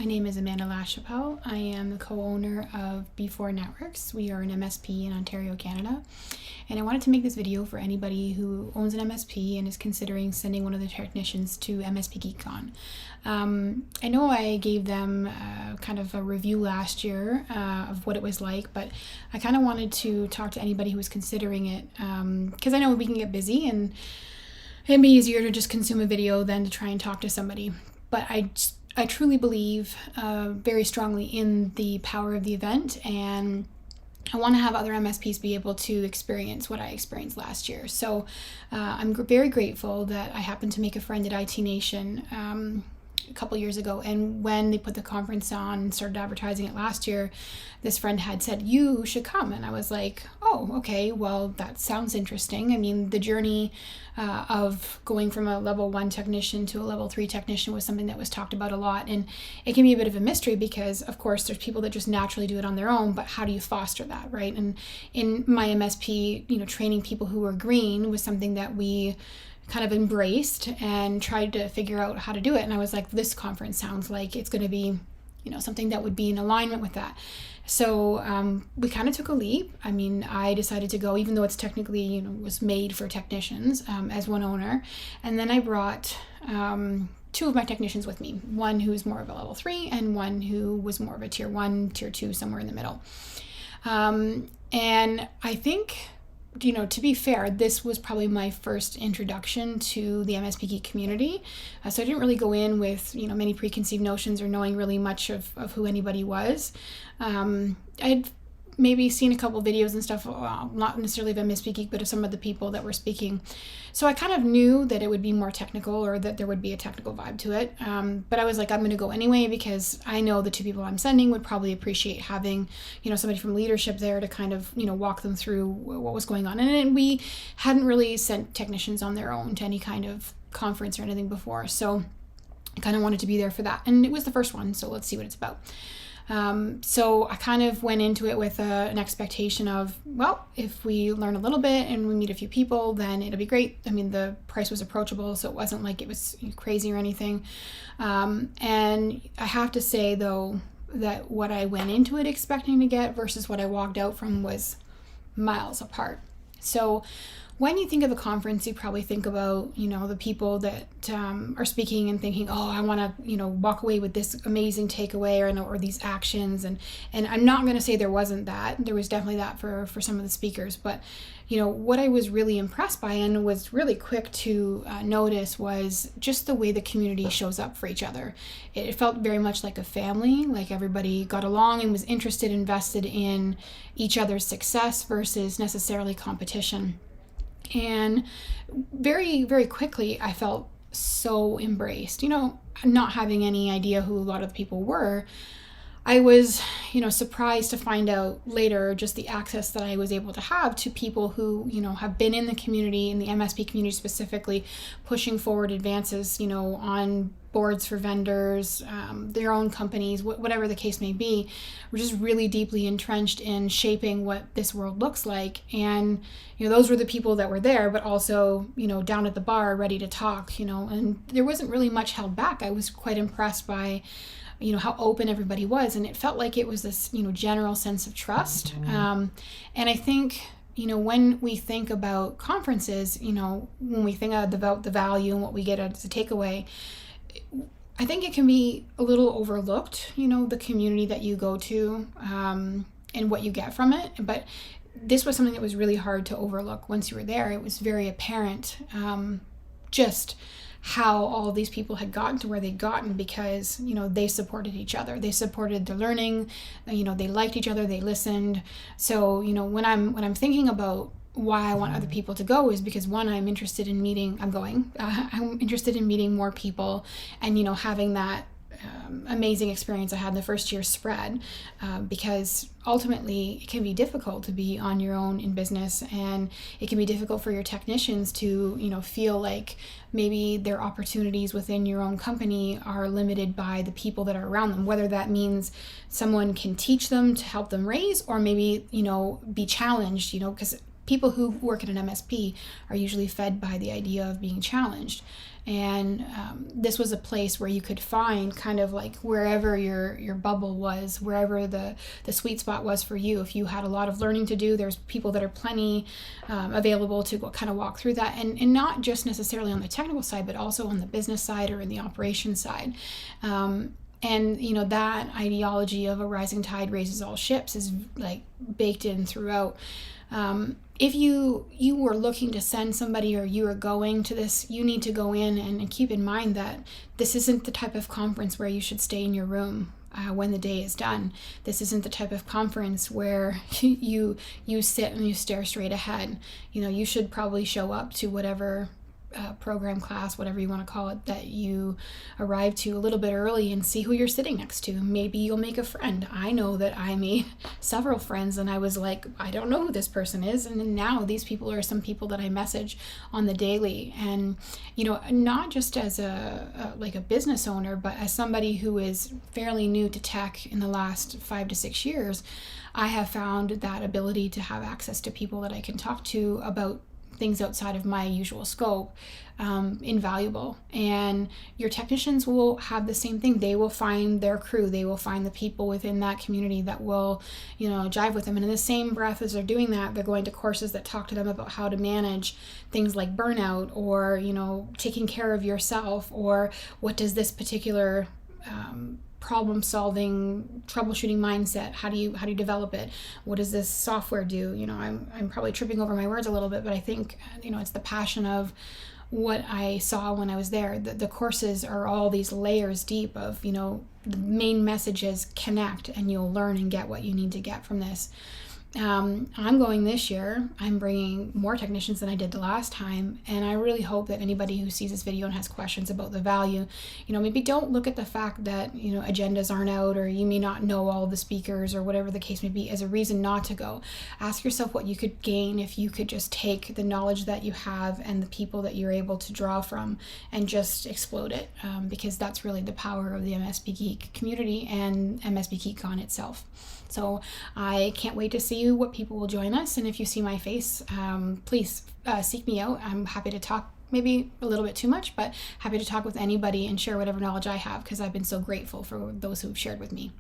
My name is Amanda LaChapelle. I am the co-owner of B4 Networks. We are an MSP in Ontario, Canada. And I wanted to make this video for anybody who owns an MSP and is considering sending one of their technicians to MSPGeekcon. I know I gave them kind of a review last year of what it was like, but I kind of wanted to talk to anybody who was considering it because I know we can get busy and it'd be easier to just consume a video than to try and talk to somebody. But I truly believe very strongly in the power of the event, and I want to have other MSPs be able to experience what I experienced last year. So I'm very grateful that I happened to make a friend at IT Nation a couple years ago, and when they put the conference on and started advertising it last year, this friend had said, "You should come." And I was like, oh, okay, well, that sounds interesting. I mean, the journey of going from a level 1 technician to a level 3 technician was something that was talked about a lot, and it can be a bit of a mystery because, of course, there's people that just naturally do it on their own, but how do you foster that, right? And in my MSP, training people who are green was something that we kind of embraced and tried to figure out how to do it. And I was like, this conference sounds like it's going to be, something that would be in alignment with that. So we kind of took a leap. I mean, I decided to go, even though it's technically, was made for technicians as one owner. And then I brought 2 of my technicians with me, one who's more of a level 3 and one who was more of a tier 1, tier 2, somewhere in the middle. And I think, to be fair, this was probably my first introduction to the MSP Geek community. So I didn't really go in with, many preconceived notions or knowing really much of who anybody was. I'd maybe seen a couple videos and stuff, not necessarily of MSP Geek, but of some of the people that were speaking. So I kind of knew that it would be more technical, or that there would be a technical vibe to it. But I was like, I'm going to go anyway, because I know the 2 people I'm sending would probably appreciate having, somebody from leadership there to kind of, walk them through what was going on. And we hadn't really sent technicians on their own to any kind of conference or anything before. So I kind of wanted to be there for that. And it was the first one, so let's see what it's about. So I kind of went into it with an expectation of, well, if we learn a little bit and we meet a few people, then it'll be great. I mean, the price was approachable, so it wasn't like it was crazy or anything. And I have to say, though, that what I went into it expecting to get versus what I walked out from was miles apart. So when you think of a conference, you probably think about, the people that are speaking and thinking, oh, I want to, walk away with this amazing takeaway or these actions. And I'm not going to say there wasn't that. There was definitely that for some of the speakers. But, what I was really impressed by and was really quick to notice was just the way the community shows up for each other. It felt very much like a family, like everybody got along and was invested in each other's success versus necessarily competition. And very, very quickly, I felt so embraced. Not having any idea who a lot of the people were, I was, surprised to find out later just the access that I was able to have to people who, have been in the community, in the MSP community specifically, pushing forward advances, on boards for vendors, their own companies, whatever the case may be. We're just really deeply entrenched in shaping what this world looks like. And, those were the people that were there, but also, down at the bar ready to talk, and there wasn't really much held back. I was quite impressed by how open everybody was, and it felt like it was this, general sense of trust. And I think, when we think about conferences, when we think about the value and what we get as a takeaway, I think it can be a little overlooked, the community that you go to, and what you get from it. But this was something that was really hard to overlook once you were there. It was very apparent, just how all of these people had gotten to where they'd gotten because, they supported each other. They supported the learning, they liked each other, they listened. So, when I'm thinking about why I want other people to go is because, one, I'm interested in meeting more people and, having that amazing experience I had in the first year spread, because ultimately it can be difficult to be on your own in business, and it can be difficult for your technicians to, feel like maybe their opportunities within your own company are limited by the people that are around them, whether that means someone can teach them to help them raise, or maybe, be challenged, because people who work at an MSP are usually fed by the idea of being challenged. And this was a place where you could find kind of like wherever your bubble was, wherever the sweet spot was for you. If you had a lot of learning to do, there's people that are plenty available to kind of walk through that. And not just necessarily on the technical side, but also on the business side or in the operations side. And, you know, that ideology of a rising tide raises all ships is like baked in throughout. If you were looking to send somebody or you are going to this, you need to go in and keep in mind that this isn't the type of conference where you should stay in your room when the day is done. This isn't the type of conference where you sit and you stare straight ahead. You know, you should probably show up to whatever program, class, whatever you want to call it, that you arrive to a little bit early and see who you're sitting next to. Maybe you'll make a friend. I know that I made several friends and I was like, I don't know who this person is. And then now these people are some people that I message on the daily. And, you know, not just as a business owner, but as somebody who is fairly new to tech in the last 5 to 6 years, I have found that ability to have access to people that I can talk to about things outside of my usual scope invaluable. And your technicians will have the same thing. They will find their crew. They will find the people within that community that will, you know, jive with them. And in the same breath as they're doing that, they're going to courses that talk to them about how to manage things like burnout or, you know, taking care of yourself, or what does this particular problem-solving, troubleshooting mindset, how do you develop it? What does this software do? You know, I'm probably tripping over my words a little bit, but I think, you know, it's the passion of what I saw when I was there. The courses are all these layers deep of, you know, the main message is connect and you'll learn and get what you need to get from this. I'm going this year. I'm bringing more technicians than I did the last time, and I really hope that anybody who sees this video and has questions about the value, you know, maybe don't look at the fact that, you know, agendas aren't out or you may not know all the speakers or whatever the case may be as a reason not to go. Ask yourself what you could gain if you could just take the knowledge that you have and the people that you're able to draw from and just explode it, because that's really the power of the MSP Geek community and MSPGeekcon itself. So I can't wait to see what people will join us. And if you see my face, please seek me out. I'm happy to talk, maybe a little bit too much, but happy to talk with anybody and share whatever knowledge I have, because I've been so grateful for those who've shared with me.